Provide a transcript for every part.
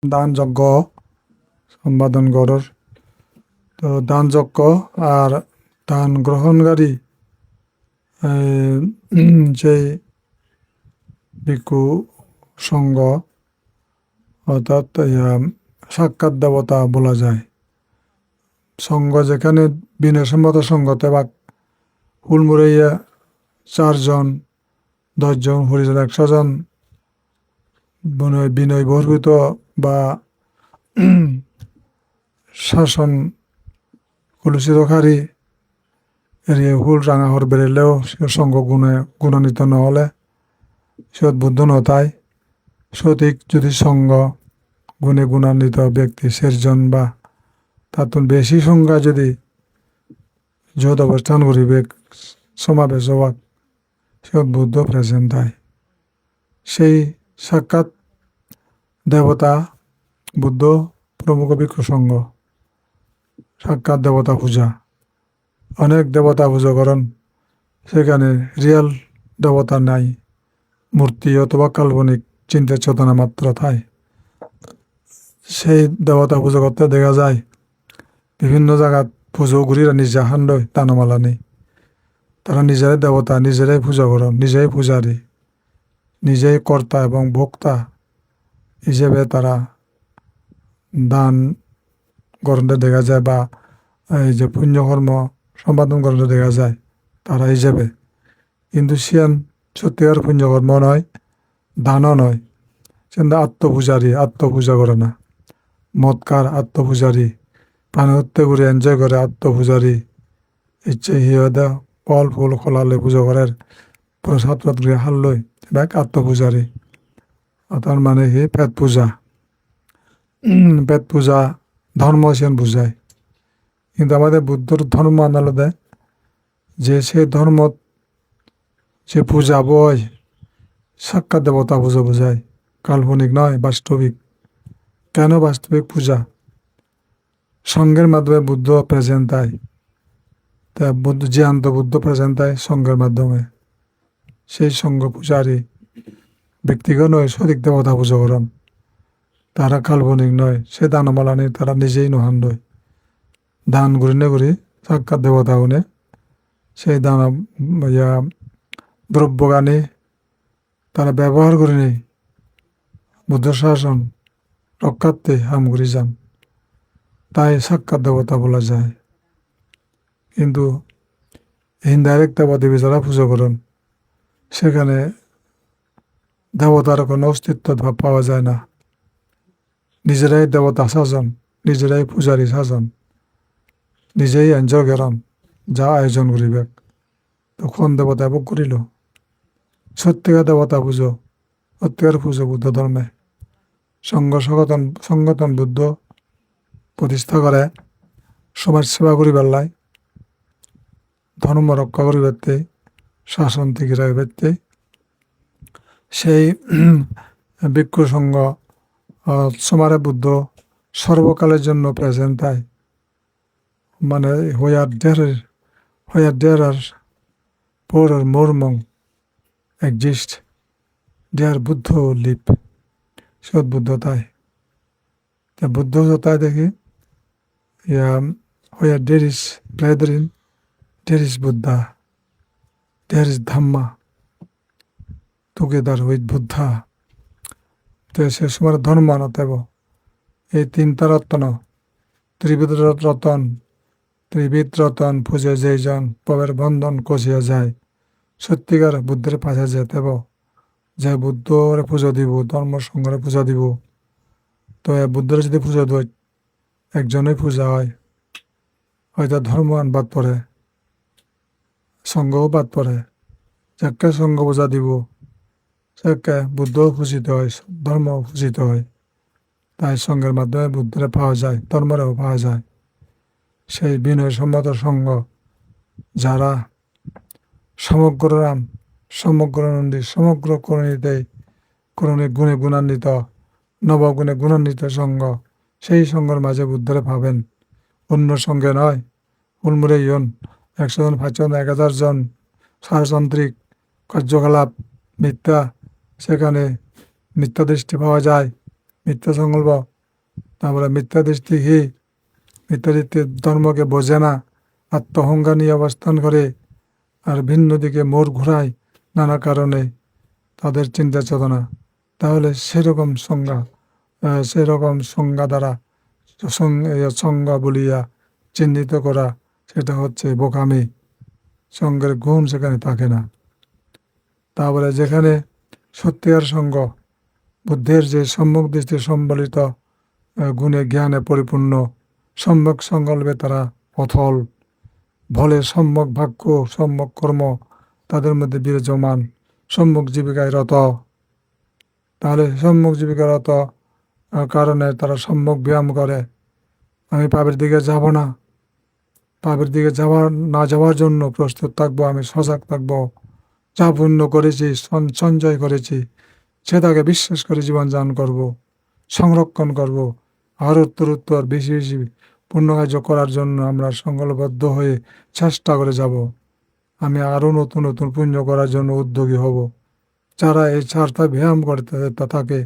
দান যজ্ঞ সম্পাদন করর। তো দান যজ্ঞ আর দান গ্রহণকারী যে ভিক্ষু সঙ্গ অর্থাৎ সাক্ষাৎ দেবতা বলা যায়। সঙ্গ যেখানে বিনয়সম্মত সঙ্গতে বা হুলমুড়াইয়া 4 জন 10 জন হরিজন 100 জন বিনয় বহির্ভূত বা শাসন কলুষিতকারী এরিয়ে হুল রাঙা হর বেরেলেও সে সঙ্গ গুণান্বিত নহলে সে উদ্বুদ্ধ নতায় সঠিক যদি সঙ্গ গুণে গুণান্বিত ব্যক্তি 4 জন বা তার বেশি সংখ্যা যদি যত অবস্থান করিবে সমাবেশ হওয়া সে উদ্বুদ্ধ প্রেজেন্ট হয়। সেই সাক্ষাৎ দেবতা বুদ্ধ প্রমুখ ভিক্ষু সঙ্গ সাক্ষাৎ দেবতা পূজা অনেক দেবতা পূজা করেন, সেখানে রিয়েল দেবতা নাই, মূর্তি অথবা কাল্পনিক চিন্তা চেতনা মাত্র তাই। সেই দেবতা পুজো করতে দেখা যায় বিভিন্ন জায়গাত পুজো ঘুরিরা নিজে হান্ডয় দানমালা নেই, তারা নিজেরাই দেবতা, নিজেরাই পূজা করেন, নিজেই পূজারী, নিজেই কর্তা এবং ভোক্তা হিসেবে তারা দান করতে দেখা যায় বা এই যে পুণ্যকর্ম সম্পাদন করতে দেখা যায় তারা হিসেবে। কিন্তু সিয়ান সত্যিকার পুণ্যকর্ম নয়, দানও নয়, সেটা আত্মপূজারী, আত্মপূজা করে না। মদকার আত্মপূজারী, পানি হত্যা করে এনজয় করে আত্মপূজারী, ইচ্ছে হিয়দা ফল ফুল খোলালে পুজো করার প্রসাদ গৃহে হারলই ব্যাগ আত্মপূজারী। তার মানে কি পেট পূজা, পেট পূজা ধর্ম সেন বুঝায়। কিন্তু আমাদের বুদ্ধর ধর্ম আনালদে যে সেই ধর্ম যে পূজা বয় সাক্ষাৎ দেবতা পুজো বোঝায়, কাল্পনিক নয়, বাস্তবিক। কেন বাস্তবিক পূজা? সঙ্গের মাধ্যমে বুদ্ধ প্রেজেন্ট হয়, তা বুদ্ধ জ্যান্ত বুদ্ধ প্রেজেন্ট হয় সঙ্গের মাধ্যমে। সেই সঙ্গ পূজারী ব্যক্তিগত নয়, সঠিক দেবতা পুজো করেন, তারা কাল্পনিক নয়, সে দানমালা নেই, তারা নিজেই নহান নয়। দান করি না করি সাক্ষাৎ দেবতা হনে সেই দান দ্রব্যগানে তারা ব্যবহার করে নেই বুদ্ধ শাসন রক্ষার্থে হাম করে যান, তাই সাক্ষাৎ দেবতা বলা যায়। কিন্তু ইনডাইরেক্ট দেবতা দেবী যারা পুজো করেন সেখানে দেবতার কোনো অস্তিত্ব পাওয়া যায় না, নিজেরাই দেবতা সাজন, নিজেরাই পূজারী সাজন, নিজেই এনজয় করেন যা আয়োজন করিবে, তখন দেবতা ভোগ করিল। সত্যিকার দেবতা পুজো, সত্যিকার পুজো বুদ্ধ ধর্মে সংগঠন বুদ্ধ প্রতিষ্ঠা করে সমাজ সেবা করিবার লাই, ধর্ম রক্ষা করিবারতে, শাসন থেকে রাখবারতে। সেই ভিক্ষু সঙ্গ সমারে বুদ্ধ সর্বকালের জন্য প্রেজেন্ট হয়, মানে where are four or more monk exist, there Buddha লিপ, সৎ বুদ্ধ তাই। তা বুদ্ধ তাই দেখি where there is brethren there is Buddha, there is Dhamma, together with Buddha. তো সে সময় ধর্ম আনতেব এই 3টা রত্ন, ত্রিবিধ রতন পুজো যেইজন পবের বন্ধন কষিয়া যায়, সত্যিকার বুদ্ধের পাশে যেতেব, যে বুদ্ধরে পুজো দিব, ধর্ম সঙ্গরে পূজা দিব। তো বুদ্ধের যদি পুজো দেয় একজনই পূজা হয়, হয়তো ধর্ম বাদ পড়ে, সঙ্গও বাদ পড়ে, যাকে সঙ্গ পূজা দিব সেকে বুদ্ধও পূজিত হয়, ধর্মও পূজিত হয়। তাই সঙ্গের মাধ্যমে বুদ্ধরে পাওয়া যায়, ধর্মরেও পাওয়া যায়। সেই বিনয় সম্মত সঙ্গ যারা সমগ্র রাম, সমগ্র নন্দী, সমগ্র করণিক গুণে গুণান্বিত, নবগুণে গুণান্বিত সঙ্গ, সেই সঙ্গের মাঝে বুদ্ধরে পাবেন, অন্য সঙ্গে নয়। উলমুরে ইয়ন 100 জন 500 জন 1000 জন সারতান্ত্রিক কার্যকলাপ মিথ্যা, সেখানে মিথ্যা দৃষ্টি পাওয়া যায়, মিথ্যা সংকল্প, তারপরে মিথ্যা দৃষ্টি কি, মিথ্যা দৃষ্টি ধর্মকে বোঝে না, আত্মহংকার নিয়ে অবস্থান করে, আর ভিন্ন দিকে মোড় ঘোরায় নানা কারণে তাদের চিন্তা চেতনা। তাহলে সেরকম সংজ্ঞা দ্বারা সংজ্ঞা বলিয়া চিহ্নিত করা, সেটা হচ্ছে বোকামি। সঙ্গের গুণ সেখানে থাকে না। তারপরে যেখানে সত্যিকার সঙ্গ, বুদ্ধের যে সম্যক দৃষ্টি সম্বলিত গুণে জ্ঞানে পরিপূর্ণ, সম্যক সংকল্পে তারা অথল, ভলে সম্যক বাক্য সম্যক কর্ম তাদের মধ্যে বিরাজমান, সম্যক জীবিকায় রত। তাহলে সম্যক জীবিকায় রত কারণে তারা সম্যক ব্যায়াম করে। আমি পাপের দিকে যাব না, পাপের দিকে না যাওয়ার জন্য প্রস্তুত থাকবো, আমি সজাগ থাকবো। যা পুণ্য করেছি, সঞ্চয় করেছি, সেটাকে বিশ্বাস করে জীবনযাপন করব, সংরক্ষণ করব। আর উত্তর বেশি বেশি পুণ্যকার্য করার জন্য আমরা সংকল্পবদ্ধ হয়ে চেষ্টা করে যাব। আমি আরও নতুন নতুন পুণ্য করার জন্য উদ্যোগী হব। যারা এই চারটা ব্যায়াম করতে থাকে,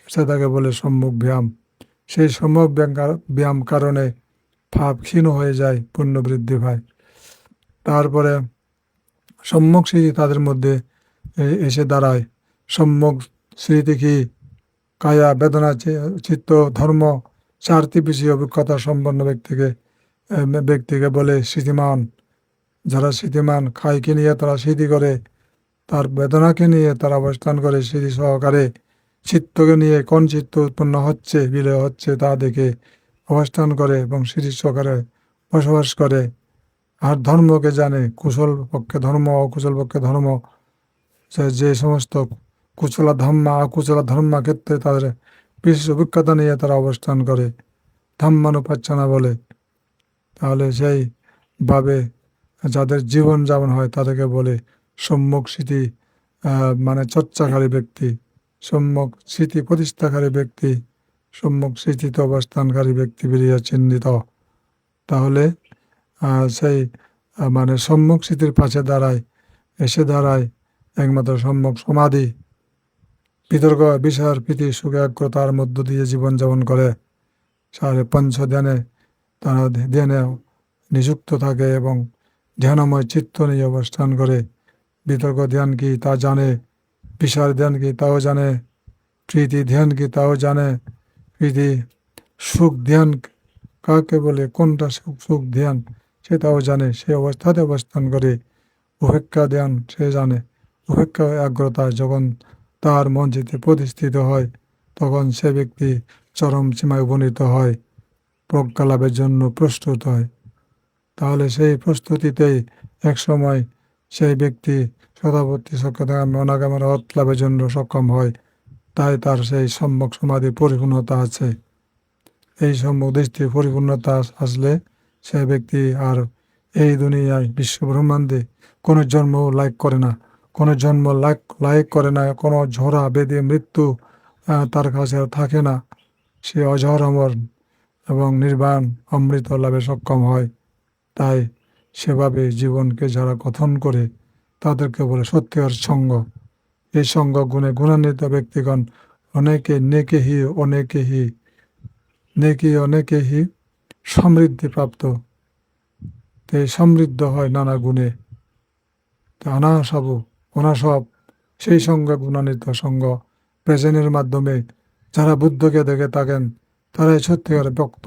সেটাকে বলে সম্যক ব্যায়াম। সেই সম্যক ব্যায়াম কারণে পাপ ক্ষীণ হয়ে যায়, পুণ্য বৃদ্ধি পায়। তারপরে সম্যক স্মৃতি তাদের মধ্যে এসে দাঁড়ায়। সম্যক স্মৃতি কি, কায়া বেদনা চিত্ত ধর্ম চারটি বিষয় অভিজ্ঞতা সম্পন্ন ব্যক্তিকে বলে স্মৃতিমান। যারা স্মৃতিমান, খাইকে নিয়ে তারা স্মৃতি করে, তার বেদনাকে নিয়ে তারা অবস্থান করে স্মৃতি সহকারে, চিত্তকে নিয়ে কোন চিত্ত উৎপন্ন হচ্ছে, বিলয় হচ্ছে তা দেখে অবস্থান করে এবং স্মৃতি সহকারে বসবাস করে। আর ধর্মকে জানে, কুশল পক্ষে ধর্ম, অকুশল পক্ষে ধর্ম, যে সমস্ত কুশলা ধর্মা অকুশলা ধর্মা ক্ষেত্রে তাদের বিশেষ অভিজ্ঞতা নিয়ে তারা অবস্থান করে, ধর্মানুপাচ্ছনা বলে। তাহলে সেই ভাবে যাদের জীবন যাপন হয় তাদেরকে বলে সম্যক স্মৃতি, মানে চর্চাকারী ব্যক্তি, সম্যক স্মৃতি প্রতিষ্ঠাকারী ব্যক্তি, সম্যক স্মৃতিতে অবস্থানকারী ব্যক্তি বেরিয়ে চিহ্নিত। তাহলে সেই মানে সম্যক স্মৃতির পাশে এসে দাঁড়ায় একমাত্র সম্যক সমাধি। বিতর্ক বিষয়ের প্রীতি সুখ একাগ্রতার মধ্য দিয়ে জীবনযাপন করে, সাড়ে পঞ্চ ধ্যানে তারা ধ্যানে নিযুক্ত থাকে এবং ধ্যানময় চিত্ত নিয়ে অবস্থান করে। বিতর্ক ধ্যান কি তা জানে, বিষার ধ্যান কি তাও জানে, প্রীতি ধ্যান কি তাও জানে, প্রীতি সুখ ধ্যান কাকে বলে, কোনটা সুখ ধ্যান সেটাও জানে। সে অবস্থাতে অবস্থান করে। উপেক্ষা ধ্যান সে জানে। উপেক্ষা একাগ্রতা যখন তার মঞ্চিতে প্রতিষ্ঠিত হয়, তখন সে ব্যক্তি চরম সীমায় উপনীত হয়, প্রজ্ঞা লাভের জন্য প্রস্তুত হয়। তাহলে সেই প্রস্তুতিতেই একসময় সেই ব্যক্তি সদাবর্তী সক্ষতাগামী অনাগামের অর্থ লাভের জন্য সক্ষম হয়। তাই তার সেই সম্যক সমাধির পরিপূর্ণতা আছে। এই সম্যক দৃষ্টির পরিপূর্ণতা আসলে সে ব্যক্তি আর এই দুনিয়ায় বিশ্ব ব্রহ্মাণ্ডে কোনো জন্ম লাইক করে না, কোনো জন্ম লাইক করে না, কোনো ঝরা বেদে মৃত্যু তার কাছে থাকে না। সে অজর অমর এবং নির্বাণ অমৃত লাভে সক্ষম হয়। তাই সেভাবে জীবনকে যারা কথন করে তাদেরকে বলে সত্যিকার সঙ্গ। এই সঙ্গ গুণে গুণান্বিত ব্যক্তিগণ অনেকে অনেকেহি সমৃদ্ধিপ্রাপ্ত, এই সমৃদ্ধ হয় নানা গুণে। অনাসব সেই সঙ্গ গুণান্বিত সঙ্গ প্রেজেন্টের মাধ্যমে যারা বুদ্ধকে দেখে থাকেন তারাই সত্যিকার ভক্ত।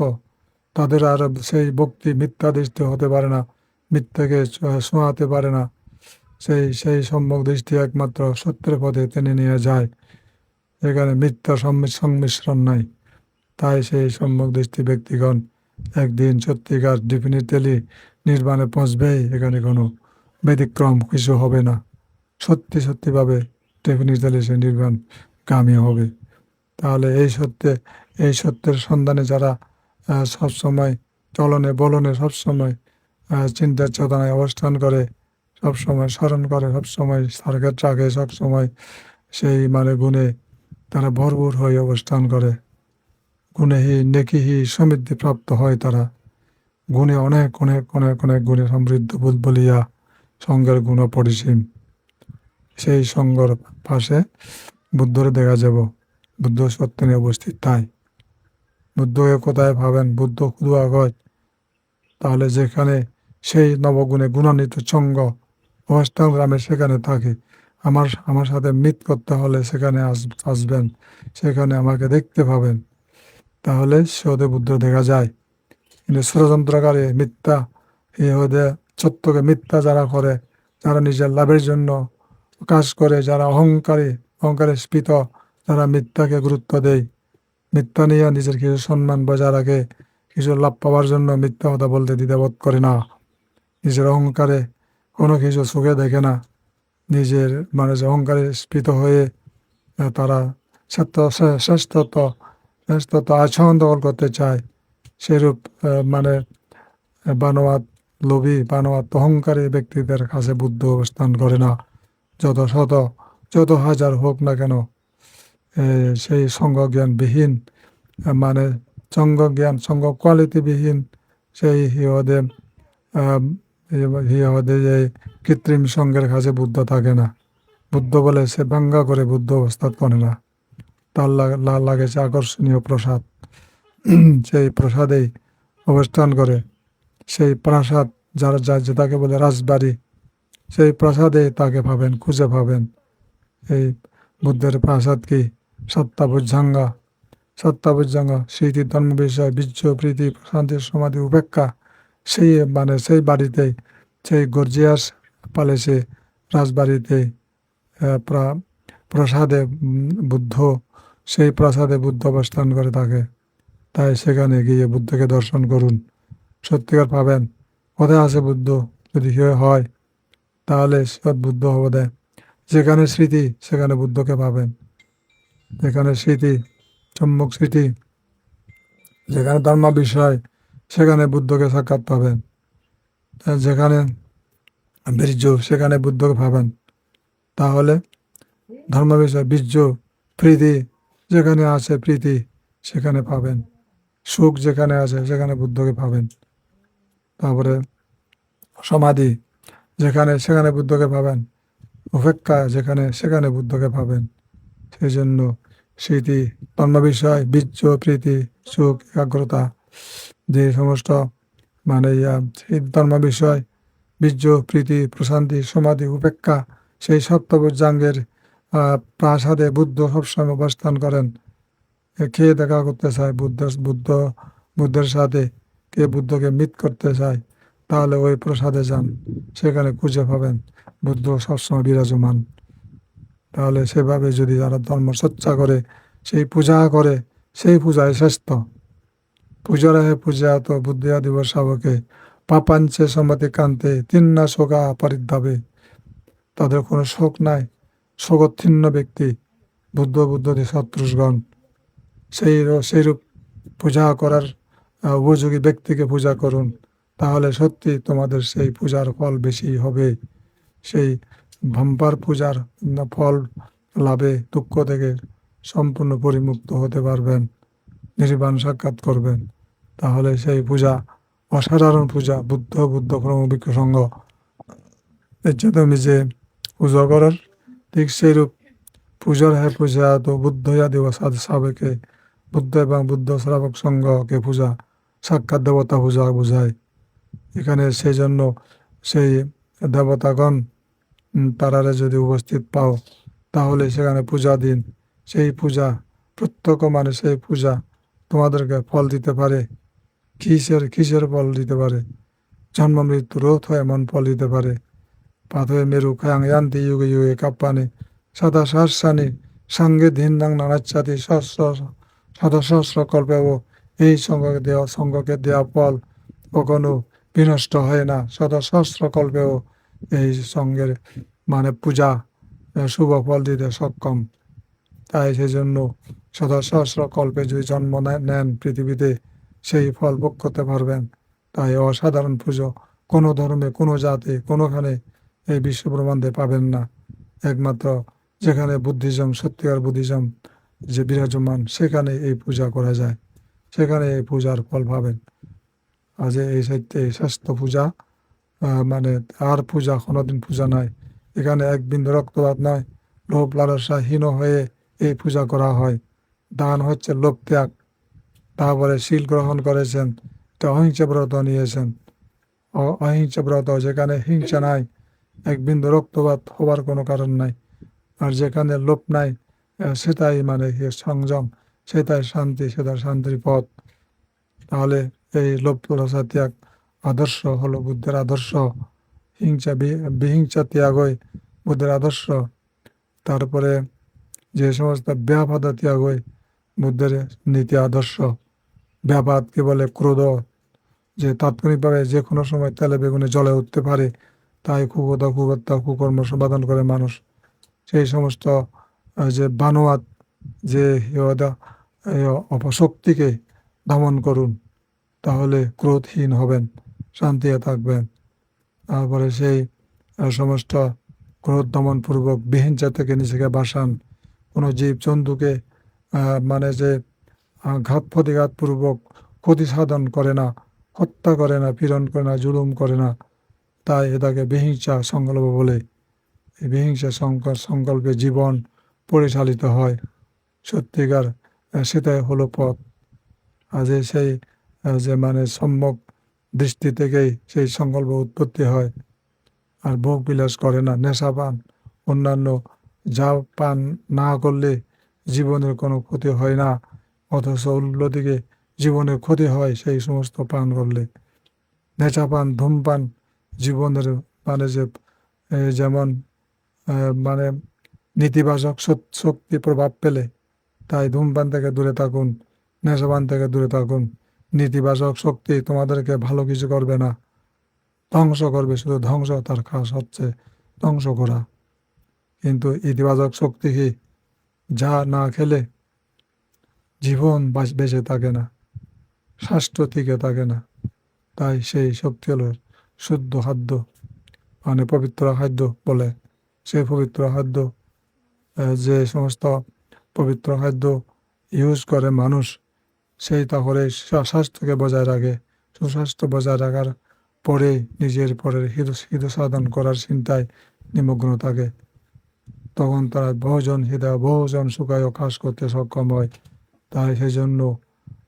তাদের আর সেই ভক্তি মিথ্যা দৃষ্টি হতে পারে না, মিথ্যাকে ছোঁয়াতে পারে না। সেই সম্যক দৃষ্টি একমাত্র সত্যের পথে টেনে নিয়ে যায়, এখানে মিথ্যা সংমিশ্রণ নাই। তাই সেই সম্যক দৃষ্টি ব্যক্তিগণ একদিন সত্যিকার ডেফিনেটলি নির্বাণে পৌঁছবেই। এখানে কোনো ব্যতিক্রম কিছু হবে না। সত্যিভাবে ডেফিনেটলি সে নির্বাণগামী হবে। তাহলে এই সত্যের সন্ধানে যারা সবসময় চলনে বলনে সবসময় চিন্তার চেতনায় অবস্থান করে, সবসময় স্মরণ করে, সবসময় সার্গের রাখে, সবসময় সেই মানে গুণে তারা ভরপুর হয়ে অবস্থান করে, গুণেহি নেকিহি সমৃদ্ধি প্রাপ্ত হয়। তারা গুণে অনেক অনেক অনেক অনেক গুণে সমৃদ্ধ বোধ বলিয়া সঙ্গের গুণ পরিসীম। সেই সঙ্গর পাশে বুদ্ধরে দেখা যাব। বুদ্ধ সত্য নিয়ে উপস্থিত তাই বুদ্ধকে কোথায় পাবেন? বুদ্ধ খুদুয়া গয়, তাহলে যেখানে সেই নবগুণে গুণান্বিত সঙ্গ অবস্থান গ্রামে সেখানে থাকে। আমার সাথে মিট করতে হলে সেখানে আসবেন, সেখানে আমাকে দেখতে পাবেন। তাহলে সে বুদ্ধ দেখা যায়। কিন্তু ষড়যন্ত্রকারী মিথ্যা ওদের সত্যকে মিথ্যা যারা করে, যারা নিজের লাভের জন্য কাজ করে, যারা অহংকারে স্ফীত, যারা মিথ্যাকে গুরুত্ব দেয়, মিথ্যা নিয়ে নিজের কিছু সম্মান বজায় রাখে, কিছু লাভ পাওয়ার জন্য মিথ্যা কথা বলতে দ্বিধাবোধ করে না, নিজের অহংকারে কোনো কিছু চোখে দেখে না, নিজের মানে যে অহংকারে স্ফীত হয়ে তারা শ্রেষ্ঠত্ব আচরণ দখল করতে চায়, সেরূপ মানে বানোয়াট লোভী, বানোয়াট অহংকারী ব্যক্তিদের কাছে বুদ্ধ অবস্থান করে না। যত হাজার হোক না কেন, সেই সঙ্গ জ্ঞানবিহীন, মানে সঙ্গ কোয়ালিটিবিহীন সেই হিহদে যে কৃত্রিম সঙ্গের কাছে বুদ্ধ থাকে না। বুদ্ধ বলে সে ব্যঙ্গা করে বুদ্ধ অবস্থান করে না। তার লাগেছে আকর্ষণীয় প্রসাদ, সেই প্রসাদেই অবস্থান করে। সেই প্রাসাদ যেটাকে বলে রাজবাড়ি, সেই প্রাসাদে তাকে পাবেন, খুঁজে পাবেন। এই বুদ্ধের প্রাসাদ কি? সত্তাবুজ্জাঙ্গা স্মৃতি, ধর্ম বিষয়, বীর্য, প্রীতি, শান্তি, সমাধি, উপেক্ষা, সেই বাড়িতেই, সেই গর্জিয়াস প্যালেসে, রাজবাড়িতে, প্রাসাদে বুদ্ধ, সেই প্রাসাদে বুদ্ধ অবস্থান করে থাকে। তাই সেখানে গিয়ে বুদ্ধকে দর্শন করুন, সত্যিকার পাবেন। কোথায় আছে বুদ্ধ? যদি হয় তাহলে বুদ্ধ হবে। যেখানে স্মৃতি সেখানে বুদ্ধকে পাবেন, যেখানে স্মৃতি, সম্মুখ স্মৃতি, যেখানে ধর্ম বিষয় সেখানে বুদ্ধকে সাক্ষাৎ পাবেন, যেখানে বীর্য সেখানে বুদ্ধকে পাবেন। তাহলে ধর্ম বিষয়, বীর্য, প্রীতি যেখানে আছে, প্রীতি সেখানে পাবেন, সুখ যেখানে আছে সেখানে বুদ্ধকে পাবেন। তারপরে সমাধি সেখানে বুদ্ধকে পাবেন, উপেক্ষা সেখানে বুদ্ধকে পাবেন। সেই জন্য স্মৃতি, ধর্ম বিষয়, বীর্য, প্রীতি, সুখ, একাগ্রতা, যে সমস্ত মানে সেই ধর্ম বিষয়, বীর্য, প্রীতি, প্রশান্তি, সমাধি, উপেক্ষা, সেই সপ্তভুজাঙ্গের প্রাসাদে বুদ্ধ সবসময় অবস্থান করেন। কে দেখা করতে চায় বুদ্ধের সাথে, কে বুদ্ধকে মিট করতে চায়, তাহলে ওই প্রসাদে যান, সেখানে খুঁজে পাবেন বুদ্ধ সবসময় বিরাজমান। তাহলে সেভাবে যদি যারা ধর্ম চর্চা করে, সেই পূজা করে, সেই পূজায় শ্রেষ্ঠ। পূজারা হে পূজা তো বুদ্ধিয়া দিব শাবকে, পাপাঞ্চে সম্মতি কান্তে তিন্না শোকা পরিদ্যাবে। তাদের কোনো শোক নাই, শোকোত্তীর্ণ ব্যক্তি বুদ্ধদের সত্রুষগণ। সেইরূপ পূজা করার উপযোগী ব্যক্তিকে পূজা করুন, তাহলে সত্যি তোমাদের সেই পূজার ফল বেশি হবে। সেই ভাম্পার পূজার ফল লাভে দুঃখ থেকে সম্পূর্ণ পরিমুক্ত হতে পারবেন, নির্বাণ সাক্ষাৎ করবেন। তাহলে সেই পূজা অসাধারণ পূজা, বুদ্ধ ক্রমবিজ্ঞ সঙ্গ। এর জন্য নিজে পূজা করার ঠিক সেইরূপ পূজার পূজা তো বুদ্ধয়া দিবস সাবেকে, বুদ্ধ এবং বুদ্ধ শ্রাবক সঙ্গকে পূজা, সাক্ষাৎ দেবতা পূজা বোঝায় এখানে। সেই জন্য সেই দেবতাগণ তারারে যদি উপস্থিত পাও, তাহলে সেখানে পূজা দিন। সেই পূজা প্রত্যক্ষ মানে সেই পূজা তোমাদেরকে ফল দিতে পারে। কিসের ফল দিতে পারে? জন্ম মৃত্যু রোধ হয় এমন ফল দিতে পারে। পাথরে মেরু খায়াংয়ান্তি যুগে যুগে কাপ্পানি সদা সহস্রানি সঙ্গে ধিন্দাং নানাচ্ছাতি সহস্র কল্পেও। এই সঙ্গকে দেওয়া ফল কখনো বিনষ্ট হয় না, সহস্র কল্পেও এই সঙ্গের মানে পূজা শুভ ফল দিতে সক্ষম। তাই সেই জন্য সহস্র কল্পে যদি জন্ম নেন পৃথিবীতে, সেই ফল ভোগ করতে পারবেন। তাই অসাধারণ পুজো কোনো ধর্মে, কোনো জাতি, কোনোখানে এই বিশ্বব্রহ্মাণ্ডে পাবেন না। একমাত্র যেখানে বুদ্ধিজম, সত্যিকার বুদ্ধিজম যে বিরাজমান, সেখানে এই পূজা করা যায়, সেখানে এই পূজার ফল পাবেন। আজ এই সাহিত্যে শ্রেষ্ঠ পূজা, মানে আর পূজা কোনোদিন পূজা নয়। এখানে এক বিন্দু রক্তপাত নয়, লোভ লালসা হীন হয়ে এই পূজা করা হয়। দান হচ্ছে লোভ ত্যাগ। তারপরে শীল গ্রহণ করেছেন, তো অহিংসা ব্রত নিয়েছেন। অহিংসা ব্রত, যেখানে হিংসা নাই, এক বিন্দু রক্তপাত হবার কোনো কারণ নাই। আর যেখানে লোভ নাই, সেটাই মানে সংযম, সেটাই শান্তি, সেটাই শান্তির পথ। তাহলে এই লোভ লালসা ত্যাগ আদর্শ হলো বুদ্ধের আদর্শ। হিংসা বিহিংসা ত্যাগই বুদ্ধের আদর্শ। তারপরে যে সমস্ত ব্যাপাদ ত্যাগই বুদ্ধের নীতি আদর্শ। ব্যাপাদকে বলে ক্রোধ, যে তাৎক্ষণিকভাবে যে কোনো সময় তেলে বেগুনে জ্বলে উঠতে পারে, তাই কুকথা কুকর্তা কুকর্ম সম্পাদন করে মানুষ। সেই সমস্ত যে বানোয়াট, যে অপশক্তিকে দমন করুন, তাহলে ক্রোধহীন হবেন, শান্তিতে থাকবেন। তারপরে সেই সমস্ত ক্রোধ দমনপূর্বক বিহিংসা থেকে নিজেকে বাঁচান। কোনো জীব জন্তুকে মানে যে ঘাত প্রতিঘাতপূর্বক ক্ষতি সাধন করে না, হত্যা করে না, পীড়ন করে না, জুলুম করে না, তাই এটাকে বিহিংসা সংকল্প বলে। এই বিহিংসা সংকল্পে জীবন পরিচালিত হয়। সত্যিকার সেটাই হলো পথ। আজ সেই যে মানে সম্যক দৃষ্টি থেকেই সেই সংকল্প উৎপত্তি হয়। আর ভোগ বিলাস করে না, নেশা পান, অন্যান্য যা পান না করলে জীবনের কোনো ক্ষতি হয় না, অথচ অন্যদিকে জীবনের ক্ষতি হয় সেই সমস্ত পান করলে। নেশা পান, ধূমপান জীবনের মানে যে যেমন মানে নেতিবাচক শক্তি প্রভাব পেলে, তাই ধূমপান থেকে দূরে থাকুন, নেশাপান থেকে দূরে থাকুন। নেতিবাচক শক্তি তোমাদেরকে ভালো কিছু করবে না, ধ্বংস করবে, শুধু ধ্বংস, তার কাজ হচ্ছে ধ্বংস করা। কিন্তু ইতিবাচক শক্তি কি? যা না খেলে জীবন বেঁচে থাকে না, স্বাস্থ্য টিকে থাকে না। তাই সেই শক্তি হলো শুদ্ধ খাদ্য, মানে পবিত্র খাদ্য বলে। সেই পবিত্র খাদ্য, যে সমস্ত পবিত্র খাদ্য ইউজ করে মানুষ, সেই তাহলে স্বাস্থ্যকে বজায় রাখে। সুস্বাস্থ্য বজায় রাখার পরে নিজের পরের হিত সাধন করার চিন্তায় নিমগ্ন থাকে। তখন তারা বহুজন সুখায় কাজ করতে সক্ষম হয়। তাই সেই জন্য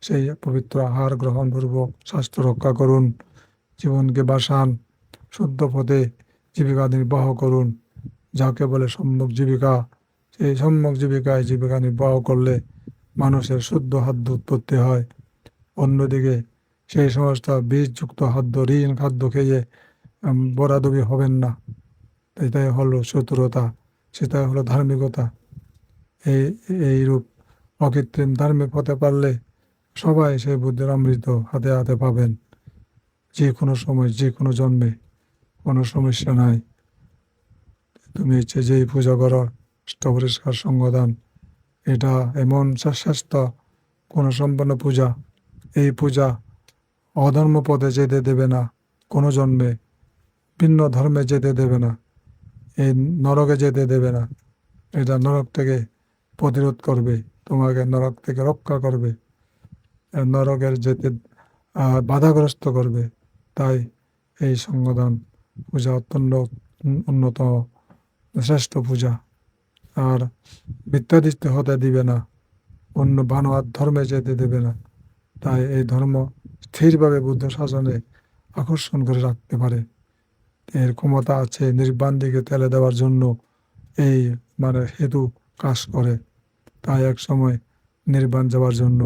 সেই পবিত্র আহার গ্রহণপূর্বক স্বাস্থ্য রক্ষা করুন, জীবনকে বাঁচান, শুদ্ধ পথে জীবিকা নির্বাহ করুন, যাকে বলে সম্যক জীবিকা। সেই সম্যক জীবিকায় জীবিকা নির্বাহ করলে মানুষের শুদ্ধ খাদ্য উৎপত্তি হয়। অন্যদিকে সেই সমস্ত বীজযুক্ত খাদ্য, ঋণ খাদ্য খেয়ে বরাদবি হবেন না। এটাই হলো চতুরতা, সেটাই হলো ধার্মিকতা। এইরূপ অকৃত্রিম ধার্মিক হতে পারলে সবাই সেই বুদ্ধের অমৃত হাতে হাতে পাবেন, যে কোনো সময়, যে কোনো জন্মে, কোনো সমস্যা নাই। তুমি ইচ্ছে যেই পূজা করো, পরিষ্কার সঙ্গদান, এটা এমন শ্রেষ্ঠ কোনো সম্পন্ন পূজা। এই পূজা অধর্ম পথে যেতে দেবে না, কোনো জন্মে ভিন্ন ধর্মে যেতে দেবে না, এই নরকে যেতে দেবে না। এটা নরক থেকে প্রতিরোধ করবে, তোমাকে নরক থেকে রক্ষা করবে, নরকের যেতে বাধাগ্রস্ত করবে। তাই এই সঙ্গদান পূজা অত্যন্ত উন্নত, শ্রেষ্ঠ পূজা। আর মিথ্যাদৃষ্ট হতে দিবে না, অন্য বানোয়াট ধর্মে যেতে দেবে না। তাই এই ধর্ম স্থিরভাবে বুদ্ধ শাসনে আকর্ষণ করে রাখতে পারে। এর ক্ষমতা আছে নির্বাণ দিকে ঠেলে দেওয়ার জন্য, এই মানে হেতু কাজ করে। তাই এক সময় নির্বাণ যাওয়ার জন্য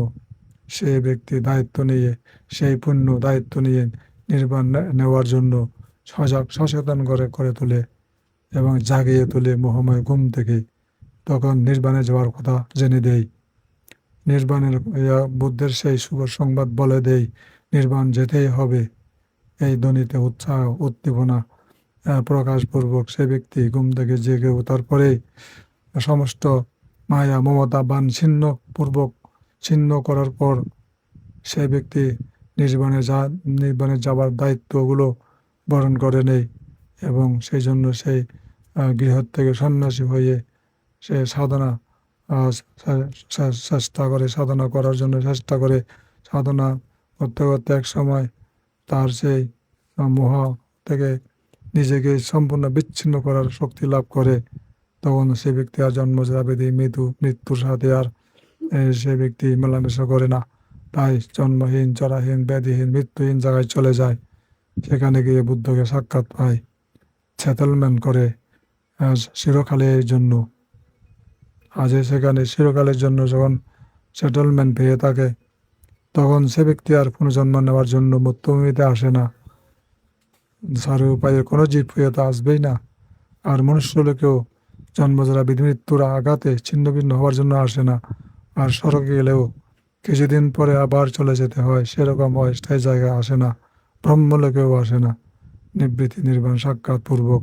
সে ব্যক্তি দায়িত্ব নিয়ে, সেই পুণ্য দায়িত্ব নিয়ে নির্বাণ নেওয়ার জন্য সচেতন করে তোলে এবং জাগিয়ে তোলে মোহময় ঘুম থেকে। তখন নির্বাণে যাওয়ার কথা জেনে দেয়। নির্বাণের বুদ্ধের সেই শুভ সংবাদ বলে দেয়, নির্বাণ যেতেই হবে। এই ধ্বনিতে উৎসাহ উদ্দীপনা প্রকাশপূর্বক সে ব্যক্তি ঘুম থেকে জেগে ওঠার পরে সমস্ত মায়া মমতা বান ছিন্ন করার পর সেই ব্যক্তি নির্বাণে যাবার দায়িত্বগুলো বরণ করে নেয়। এবং সেই জন্য সেই গৃহ থেকে সন্ন্যাসী হয়ে সে সাধনা সাধনা করার জন্য চেষ্টা করে। সাধনা করতে করতে এক সময় তার সেই মোহ থেকে নিজেকে সম্পূর্ণ বিচ্ছিন্ন করার শক্তি লাভ করে। তখন সে ব্যক্তি আর জন্মজরা ব্যাধি মৃত্যুর সাথে আর সে ব্যক্তি মেলামেশা করে না, তাই জন্মহীন, চরাহীন, ব্যাধিহীন, মৃত্যুহীন জায়গায় চলে যায়। সেখানে গিয়ে বুদ্ধকে সাক্ষাৎ পায়, সেটেলমেন্ট করে চিরকালের জন্য। আজ সেখানে চিরকালের জন্য যখন সেটেলমেন্ট পেয়ে থাকে, তখন সে ব্যক্তি আর পুনর্জন্ম নেওয়ার জন্য মৃত্যুভূমিতে আসে না। সার উপায়ের কোনো জীব হয়ে তো আসবেই না। আর মনুষ্য লোকেও জন্মজরা বিধি মৃত্যুর আঘাতে ছিন্ন ভিন্ন হওয়ার জন্য আসে না। আর স্বর্গে গেলেও কিছুদিন পরে আবার চলে যেতে হয়, সেরকম অস্থায়ী জায়গায় আসে না। ব্রহ্মলোকেও আসে না। নিবৃত্তি নির্বাণ সাক্ষাৎ পূর্বক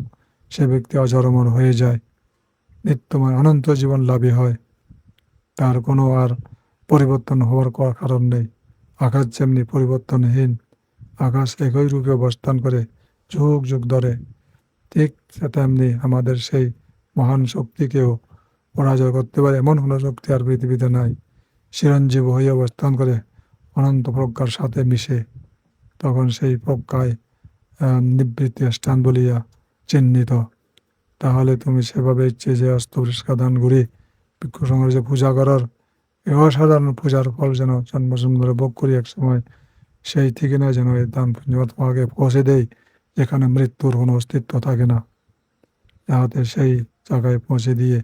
সে ব্যক্তি অজরমর হয়ে যায়, নিত্যময় অনন্ত জীবন লাভী হয়। তার কোনো আর পরিবর্তন হওয়ার কারণ নেই। আকাশ যেমনি পরিবর্তনহীন, আকাশ একই রূপে অবস্থান করে যুগ যুগ ধরে, ঠিক তেমনি আমাদের সেই মহান শক্তিকেও পরাজয় করতে পারে এমন কোনো শক্তি আর পৃথিবীতে নাই। চিরঞ্জীব হয়ে অবস্থান করে অনন্ত প্রজ্ঞার সাথে মিশে, তখন সেই প্রজ্ঞায় নিবৃত্তি স্থান বলিয়া চিহ্নিত। তাহলে তুমি সেভাবে ইচ্ছে যে অস্ত পরিষ্কার দান ঘুরে ভিক্ষু সংগ্রহে যে পূজা করার, এই অসাধারণ পূজার ফল যেন জন্ম সুন্দরে ভোগ করি এক সময়, সেই ঠিকানায় যেন এই দান পুণ্য তোমাকে পৌঁছে দেয়, যেখানে মৃত্যুর কোনো অস্তিত্ব থাকে না। যাহাতে সেই জায়গায় পৌঁছে দিয়ে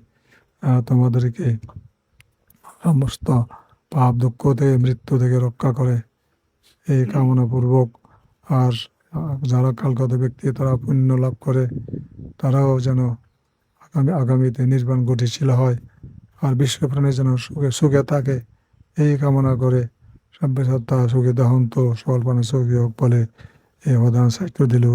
তোমাদেরকে সমস্ত পাপ দুঃখ থেকে, মৃত্যু থেকে রক্ষা করে, এই কামনাপূর্বক। আর যারা কালগত ব্যক্তি তারা পুণ্য লাভ করে, তারাও যেন আগামীতে নির্বাণ গতিশীল হয়, আর বিশ্বপ্রাণী যেন সুখে সুখে থাকে, এই কামনা করে সভ্য সত্তা সুখে দহন্ত সকল প্রাণী সুখী হোক বলে এই অবদান সাহিত্য দিল।